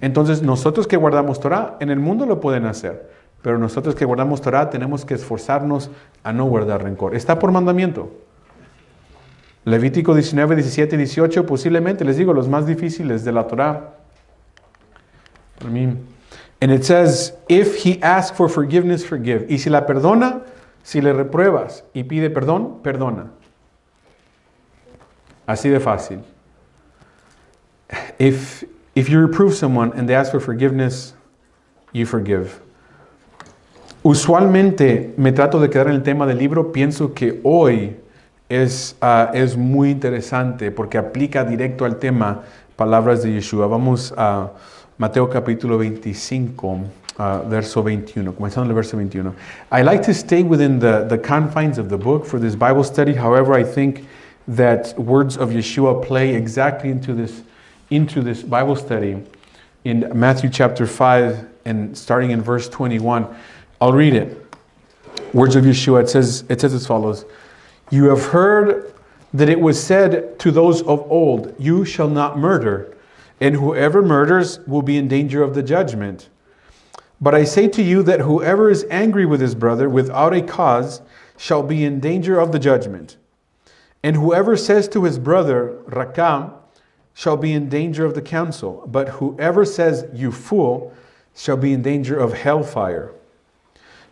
entonces nosotros que guardamos Torah, en el mundo lo pueden hacer. Pero nosotros que guardamos Torah tenemos que esforzarnos a no guardar rencor. Está por mandamiento. Levítico 19, 17 y 18, posiblemente, les digo, los más difíciles de la Torah. And it says, if he asks for forgiveness, forgive. Y si la perdona, si le repruebas y pide perdón, perdona. Así de fácil. If you reprove someone and they ask for forgiveness, you forgive. Usualmente me trato de quedar en el tema del libro. Pienso que hoy es muy interesante porque aplica directo al tema palabras de Yeshua. Vamos a Mateo capítulo 25, verso 21, comenzando en el verso 21. I like to stay within the confines of the book for this Bible study. However, I think that words of Yeshua play exactly into this Bible study in Matthew chapter 5 and starting in verse 21. I'll read it. Words of Yeshua, it says as follows. You have heard that it was said to those of old, you shall not murder, and whoever murders will be in danger of the judgment. But I say to you that whoever is angry with his brother without a cause shall be in danger of the judgment. And whoever says to his brother, Rakam, shall be in danger of the council. But whoever says, you fool, shall be in danger of hellfire.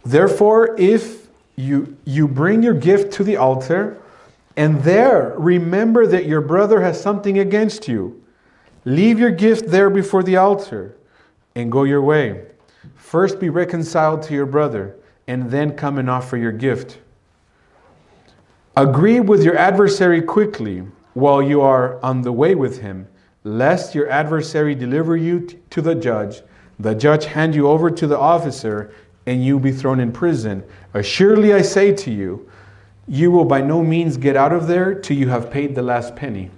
Therefore, if you bring your gift to the altar, and there remember that your brother has something against you, leave your gift there before the altar, and go your way. First be reconciled to your brother, and then come and offer your gift. Agree with your adversary quickly while you are on the way with him, lest your adversary deliver you to the judge hand you over to the officer, and you be thrown in prison. Assuredly I say to you, you will by no means get out of there till you have paid the last penny.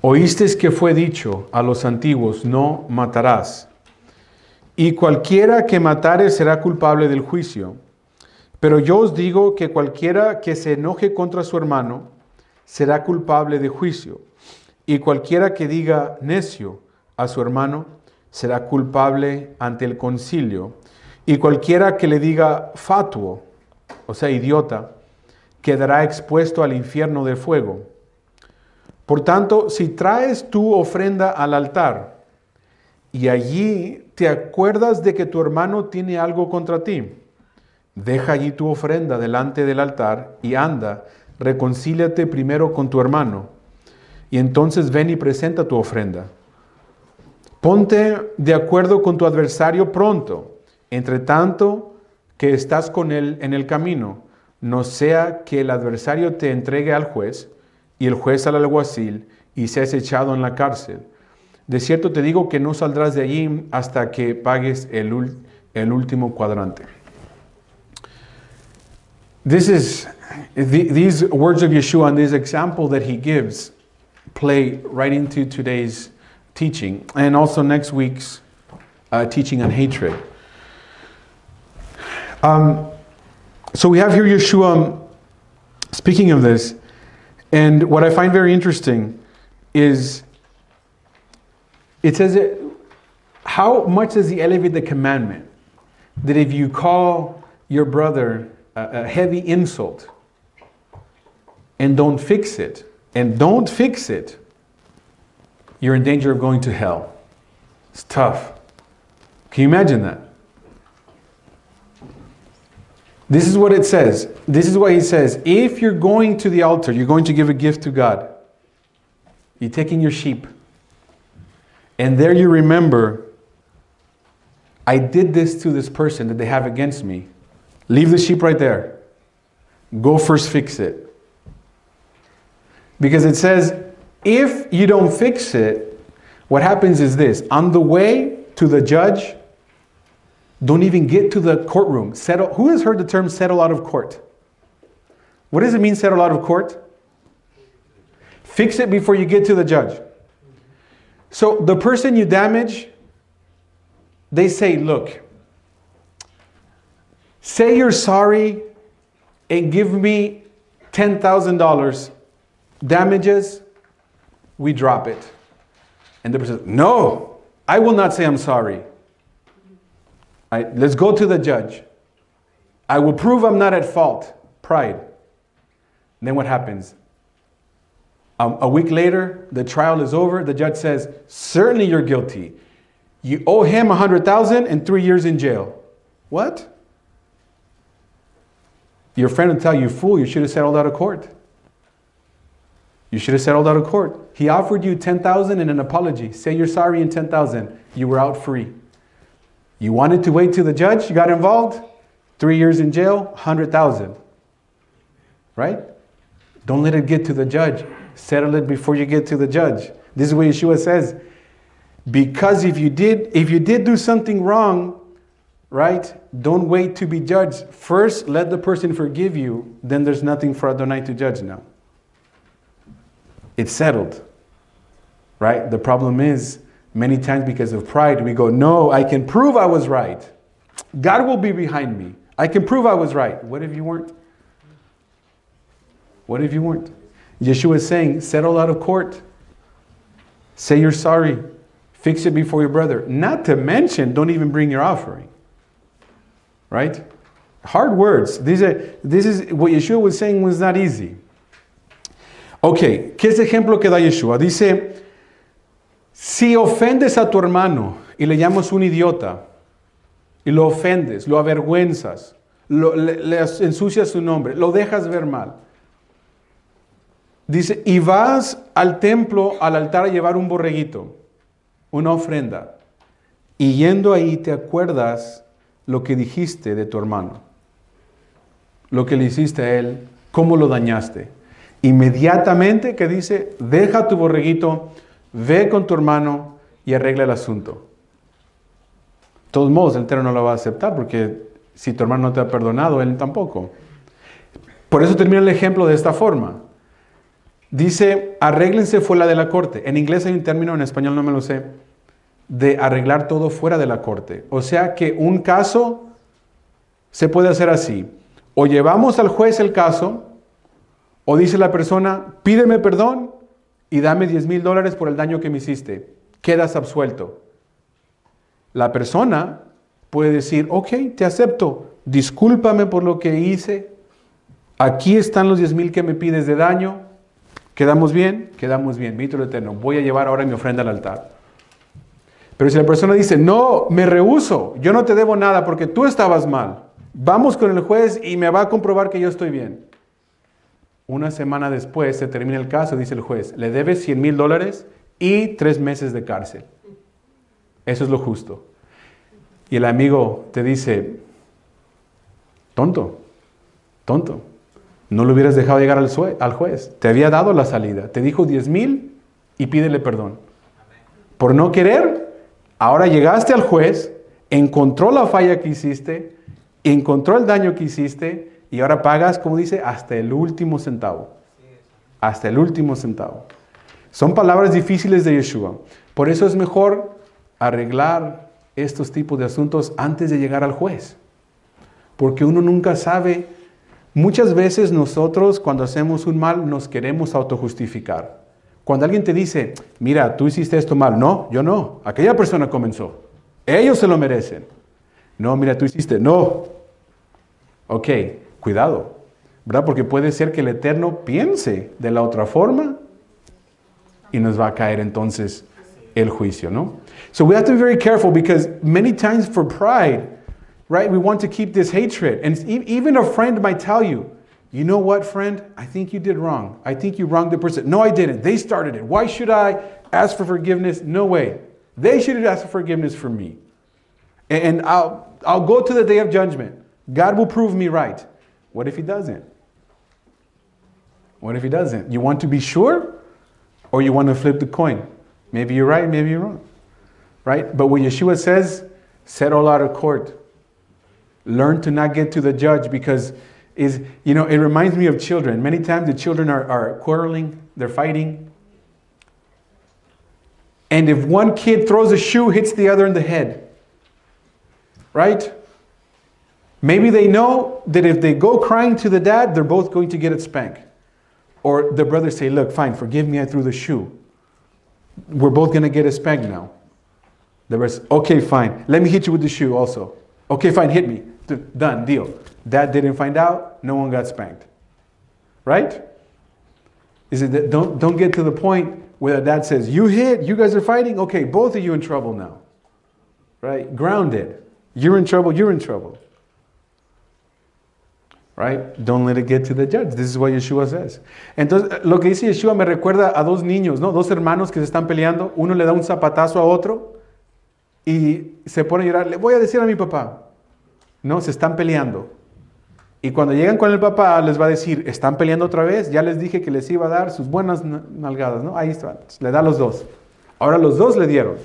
Oísteis que fue dicho a los antiguos, no matarás. Y cualquiera que matare será culpable del juicio. Pero yo os digo que cualquiera que se enoje contra su hermano será culpable de juicio. Y cualquiera que diga necio a su hermano será culpable ante el concilio. Y cualquiera que le diga fatuo, o sea, idiota, quedará expuesto al infierno de fuego. Por tanto, si traes tu ofrenda al altar y allí te acuerdas de que tu hermano tiene algo contra ti, deja allí tu ofrenda delante del altar y anda, reconcíliate primero con tu hermano, y entonces ven y presenta tu ofrenda. Ponte de acuerdo con tu adversario pronto, entre tanto que estás con él en el camino, no sea que el adversario te entregue al juez, y el juez al alguacil, y seas echado en la cárcel. De cierto te digo que no saldrás de allí hasta que pagues el último cuadrante. These words of Yeshua and this example that he gives play right into today's teaching and also next week's teaching on hatred. So we have here Yeshua speaking of this, and what I find very interesting is it says that how much does he elevate the commandment that if you call your brother a heavy insult and don't fix it, you're in danger of going to hell. It's tough. Can you imagine that? This is what it says. This is what he says. If you're going to the altar, you're going to give a gift to God. You're taking your sheep. And there you remember, I did this to this person that they have against me. Leave the sheep right there. Go first fix it. Because it says, if you don't fix it, what happens is this. On the way to the judge, don't even get to the courtroom. Settle. Who has heard the term settle out of court? What does it mean, settle out of court? Fix it before you get to the judge. So the person you damage, they say, look, say you're sorry and give me $10,000 damages, we drop it. And the person says, no, I will not say I'm sorry. Let's go to the judge. I will prove I'm not at fault. Pride. And then what happens? A week later, the trial is over. The judge says, certainly you're guilty. You owe him $100,000 and 3 years in jail. What? Your friend will tell you, fool, you should have settled out of court. You should have settled out of court. He offered you $10,000 and an apology. Say you're sorry and $10,000. You were out free. You wanted to wait till the judge, you got involved, 3 years in jail, $100,000. Right? Don't let it get to the judge. Settle it before you get to the judge. This is what Yeshua says. Because if you did do something wrong, right? Don't wait to be judged. First, let the person forgive you. Then there's nothing for Adonai to judge now. It's settled. Right? The problem is, many times because of pride, we go, no, I can prove I was right. God will be behind me. I can prove I was right. What if you weren't? What if you weren't? Yeshua is saying, settle out of court. Say you're sorry. Fix it before your brother. Not to mention, don't even bring your offering. Right? Hard words. This is what Yeshua was saying was not easy. Okay, ¿qué es ejemplo que da Yeshua? Dice, si ofendes a tu hermano y le llamas un idiota, y lo ofendes, lo avergüenzas, le ensucias su nombre, lo dejas ver mal. Dice, y vas al templo, al altar a llevar un borreguito, una ofrenda, y yendo ahí te acuerdas lo que dijiste de tu hermano, lo que le hiciste a él, cómo lo dañaste. Inmediatamente, que dice, deja tu borreguito, ve con tu hermano y arregla el asunto. De todos modos, el Eterno no lo va a aceptar, porque si tu hermano no te ha perdonado, él tampoco. Por eso termina el ejemplo de esta forma. Dice, arréglense fuera de la corte. En inglés hay un término, en español no me lo sé, de arreglar todo fuera de la corte. O sea que un caso se puede hacer así. O llevamos al juez el caso, o dice la persona, pídeme perdón y dame $10,000 por el daño que me hiciste. Quedas absuelto. La persona puede decir, ok, te acepto, discúlpame por lo que hice. Aquí están los 10,000 que me pides de daño. ¿Quedamos bien? Quedamos bien. Bendito el Eterno. Voy a llevar ahora mi ofrenda al altar. Pero si la persona dice, no, me rehúso, yo no te debo nada porque tú estabas mal. Vamos con el juez y me va a comprobar que yo estoy bien. Una semana después se termina el caso, dice el juez, le debes $100,000 y 3 meses de cárcel. Eso es lo justo. Y el amigo te dice, tonto, no lo hubieras dejado llegar al juez. Te había dado la salida. Te dijo 10,000 y pídele perdón. Por no querer, ahora llegaste al juez, encontró la falla que hiciste, encontró el daño que hiciste y ahora pagas, como dice, hasta el último centavo. Hasta el último centavo. Son palabras difíciles de Yeshua. Por eso es mejor arreglar estos tipos de asuntos antes de llegar al juez. Porque uno nunca sabe. Muchas veces nosotros cuando hacemos un mal nos queremos autojustificar. Cuando alguien te dice, mira, tú hiciste esto mal. No, yo no. Aquella persona comenzó. Ellos se lo merecen. No, mira, tú hiciste. No. Ok, cuidado. ¿Verdad? Porque puede ser que el Eterno piense de la otra forma y nos va a caer entonces el juicio, ¿no? So we have to be very careful because many times for pride, right, we want to keep this hatred. And even a friend might tell you, you know what, friend? I think you did wrong. I think you wronged the person. No, I didn't. They started it. Why should I ask for forgiveness? No way. They should have asked for forgiveness for me. And I'll go to the day of judgment. God will prove me right. What if he doesn't? What if he doesn't? You want to be sure or you want to flip the coin? Maybe you're right, maybe you're wrong. Right? But what Yeshua says, settle out of court. Learn to not get to the judge because it reminds me of children. Many times the children are quarreling, they're fighting. And if one kid throws a shoe, hits the other in the head. Right? Maybe they know that if they go crying to the dad, they're both going to get a spank. Or the brothers say, look, fine, forgive me, I threw the shoe. We're both going to get a spank now. The rest, okay, fine. Let me hit you with the shoe also. Okay, fine, hit me. Done, deal. Dad didn't find out, no one got spanked. Right? Is it that don't get to the point where the dad says, you hit, you guys are fighting, okay, both of you in trouble now. Right? Grounded. You're in trouble, you're in trouble. Right? Don't let it get to the judge. This is what Yeshua says. Entonces, lo que dice Yeshua me recuerda a dos niños, ¿no? Dos hermanos que se están peleando. Uno le da un zapatazo a otro y se pone a llorar. Le voy a decir a mi papá. No, se están peleando. Y cuando llegan con el papá, les va a decir, ¿están peleando otra vez? Ya les dije que les iba a dar sus buenas nalgadas, ¿no? Ahí está. Le da a los dos. Ahora los dos le dieron.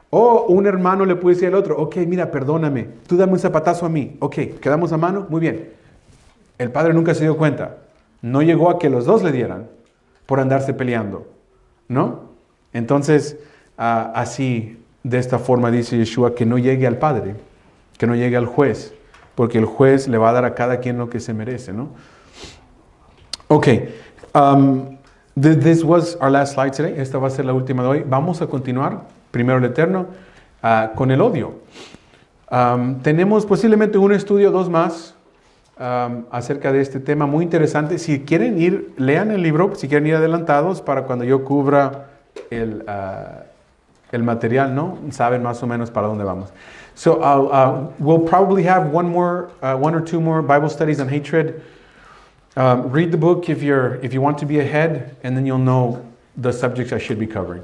O un hermano le puede decir al otro, ok, mira, perdóname. Tú dame un zapatazo a mí. Ok, ¿quedamos a mano? Muy bien. El padre nunca se dio cuenta. No llegó a que los dos le dieran por andarse peleando, ¿no? Entonces, así, de esta forma dice Yeshua, que no llegue al padre, que no llegue al juez, porque el juez le va a dar a cada quien lo que se merece, ¿no? Okay, this was our last slide today. Esta va a ser la última de hoy. Vamos a continuar, primero el Eterno, con el odio. Tenemos posiblemente un estudio, dos más, acerca de este tema muy interesante. Si quieren ir, lean el libro, si quieren ir adelantados para cuando yo cubra el material, ¿no? Saben más o menos para dónde vamos. So we'll probably have one or two more Bible studies on hatred. Read the book if you want to be ahead, and then you'll know the subjects I should be covering.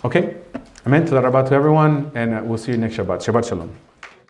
Okay? Amen. Toda rabá to everyone, and we'll see you next Shabbat. Shabbat Shalom.